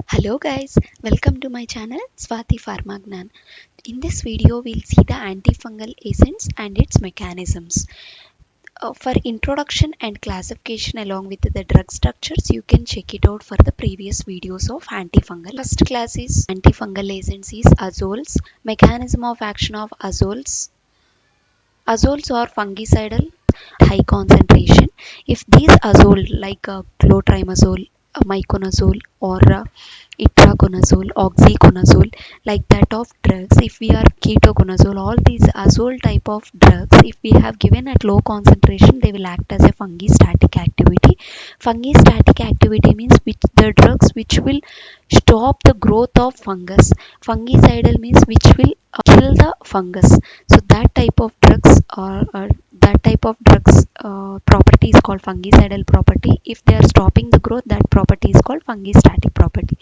Hello guys, welcome to my channel Swati Pharmagnan. In this video, we'll see the antifungal agents and its mechanisms. For introduction and classification along with the drug structures, you can check it out for the previous videos of antifungal. First class is antifungal agents is azoles. Mechanism of action of azoles. Azoles are fungicidal high concentration. If these azole like clotrimazole, miconazole or itraconazole, oxyconazole, like that of drugs, if we are ketoconazole, all these azole type of drugs, if we have given at low concentration, they will act as a fungistatic activity. Fungistatic activity means which the drugs which will stop the growth of fungus. Fungicidal means which will kill the fungus. So that type of drugs property is called fungicidal property. If they are stopping the growth, that property is called fungistatic property.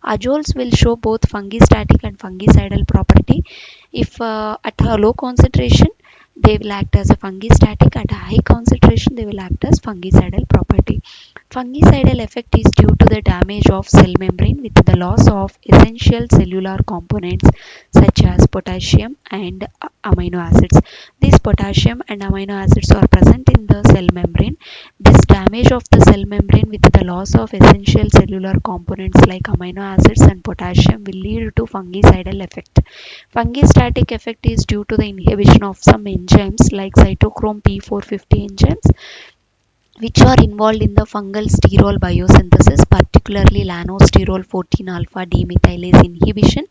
Azoles will show both fungistatic and fungicidal property. If at a low concentration, they will act as a fungistatic. At a high concentration, they will act as fungicidal property. Fungicidal effect is due to the damage of cell membrane with the loss of essential cellular components such as potassium and amino acids. These potassium and amino acids are present in the cell membrane. This damage of the cell membrane with the loss of essential cellular components like amino acids and potassium will lead to fungicidal effect. Fungistatic effect is due to the inhibition of some enzymes like cytochrome P450 enzymes which are involved in the fungal sterol biosynthesis, particularly lanosterol 14 alpha demethylase inhibition,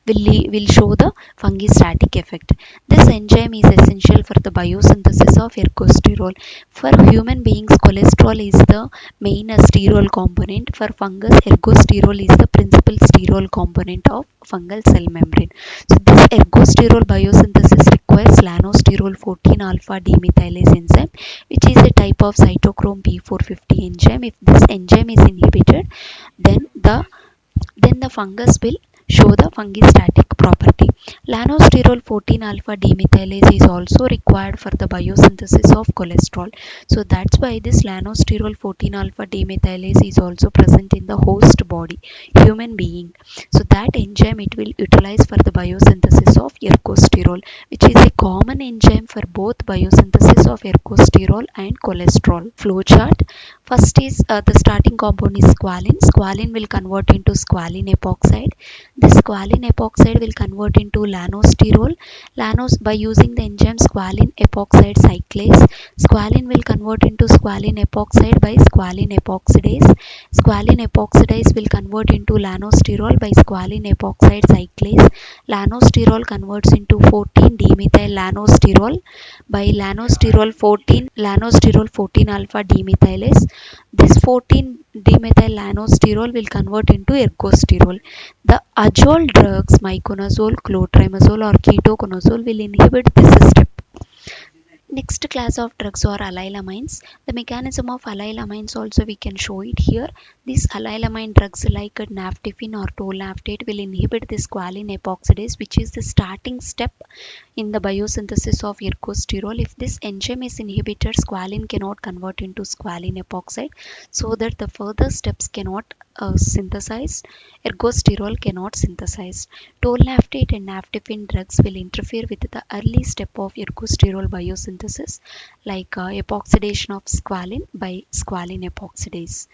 will show the fungistatic effect. This enzyme is essential for the biosynthesis of ergosterol. For human beings, cholesterol is the main sterol component. For fungus, ergosterol is the principal sterol component of fungal cell membrane. So, this ergosterol biosynthesis requires lanosterol 14 alpha demethylase enzyme, which is a type of cytochrome P450 enzyme. If this enzyme is inhibited, then the fungus will show the fungistatic property. Lanosterol 14 alpha demethylase is also required for the biosynthesis of cholesterol. So that's why this lanosterol 14 alpha demethylase is also present in the host body, human being. So that enzyme it will utilize for the biosynthesis of ergosterol, which is a common enzyme for both biosynthesis of ergosterol and cholesterol. Flowchart. First is the starting compound is squalene. Squalene will convert into squalene epoxide. This squalene epoxide will convert into lanosterol. By using the enzyme squalene epoxide cyclase, squalene will convert into squalene epoxide by squalene epoxidase. Squalene epoxidase will convert into lanosterol by squalene epoxide cyclase. Lanosterol converts into 14 dimethyl lanosterol by lanosterol 14 alpha demethylase. This 14 dimethyl lanosterol will convert into ergosterol. The azole drugs miconazole, clotrimazole or ketoconazole will inhibit this step. Next class of drugs are allylamines. The mechanism of allylamines also we can show it here. These allylamine drugs like naphthepin or tolnaftate will inhibit this squalene epoxidase, which is the starting step in the biosynthesis of ergosterol. If this enzyme is inhibited, squalene cannot convert into squalene epoxide, so that the further steps cannot synthesize. Ergosterol cannot synthesize. Tolnaftate and naphthepin drugs will interfere with the early step of ergosterol biosynthesis, like epoxidation of squalene by squalene epoxidase.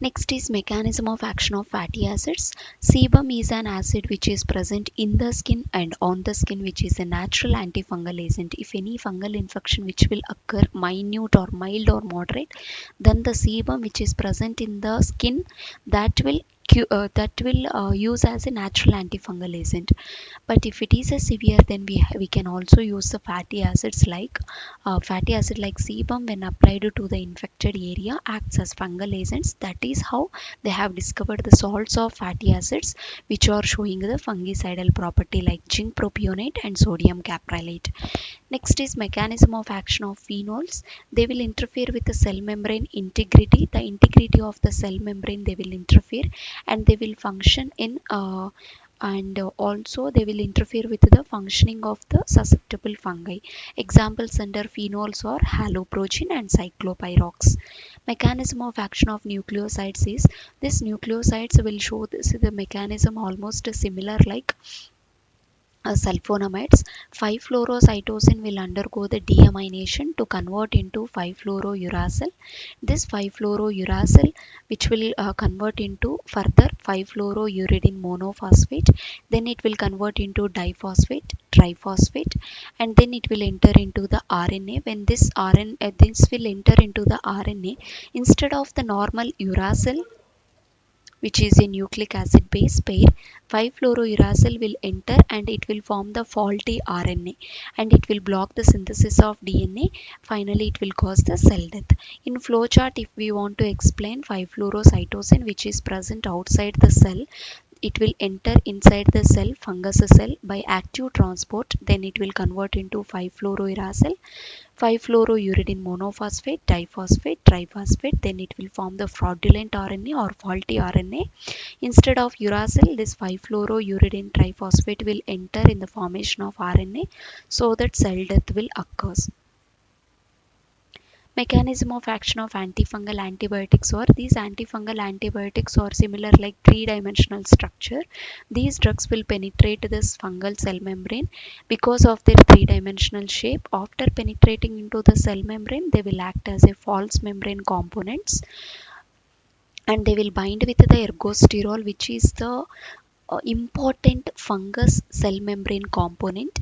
Next is mechanism of action of fatty acids. Sebum is an acid which is present in the skin and on the skin, which is a natural antifungal agent. If any fungal infection which will occur minute or mild or moderate, then the sebum which is present in the skin that will use as a natural antifungal agent. But if it is a severe, then we can also use the fatty acid like sebum when applied to the infected area acts as fungal agents. That is how they have discovered the salts of fatty acids which are showing the fungicidal property like zinc propionate and sodium caprylate. Next is mechanism of action of phenols. They will interfere with the cell membrane integrity. The integrity of the cell membrane they will interfere, and they will function in and also they will interfere with the functioning of the susceptible fungi. Examples under phenols are haloprogen and cyclopyrox. Mechanism of action of nucleosides is this nucleosides will show this the mechanism almost similar like sulfonamides. 5-fluorocytosine will undergo the deamination to convert into 5-fluorouracil. This 5-fluorouracil which will convert into further 5-fluorouridine monophosphate, then it will convert into diphosphate, triphosphate, and then it will enter into the RNA. When this will enter into the RNA, instead of the normal uracil which is a nucleic acid base pair, 5-fluorouracil will enter and it will form the faulty RNA and it will block the synthesis of DNA. Finally, it will cause the cell death. In flowchart, if we want to explain 5-fluorocytosine which is present outside the cell, it will enter inside the cell, fungus cell, by active transport. Then it will convert into 5-fluorouracil, 5-fluorouridine monophosphate, diphosphate, triphosphate. Then it will form the fraudulent RNA or faulty RNA. Instead of uracil, this 5-fluorouridine triphosphate will enter in the formation of RNA, so that cell death will occur. Mechanism of action of antifungal antibiotics, or these antifungal antibiotics are similar like three-dimensional structure. These drugs will penetrate this fungal cell membrane because of their three-dimensional shape. After penetrating into the cell membrane, they will act as a false membrane components and they will bind with the ergosterol, which is the important fungus cell membrane component,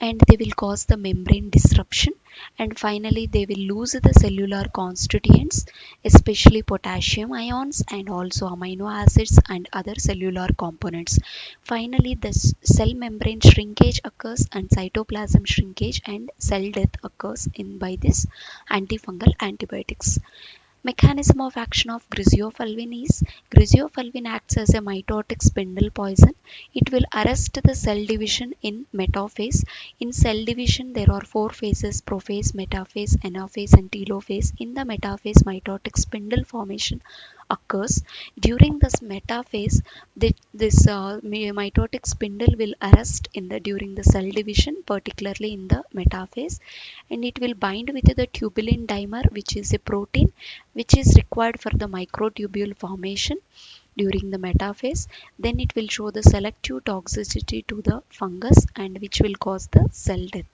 and they will cause the membrane disruption, and finally they will lose the cellular constituents, especially potassium ions and also amino acids and other cellular components. Finally, the cell membrane shrinkage occurs and cytoplasm shrinkage and cell death occurs in by this antifungal antibiotics. Mechanism of action of griseofulvin is griseofulvin acts as a mitotic spindle poison. It will arrest the cell division in metaphase. In cell division, there are four phases: prophase, metaphase, anaphase, and telophase. In the metaphase, mitotic spindle formation occurs. During this metaphase, this mitotic spindle will arrest in the during the cell division, particularly in the metaphase, and it will bind with the tubulin dimer, which is a protein which is required for the microtubule formation during the metaphase. Then it will show the selective toxicity to the fungus and which will cause the cell death.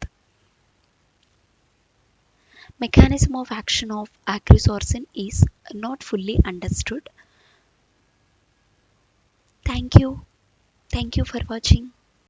Mechanism of action of agrisorsin is not fully understood. Thank you. Thank you for watching.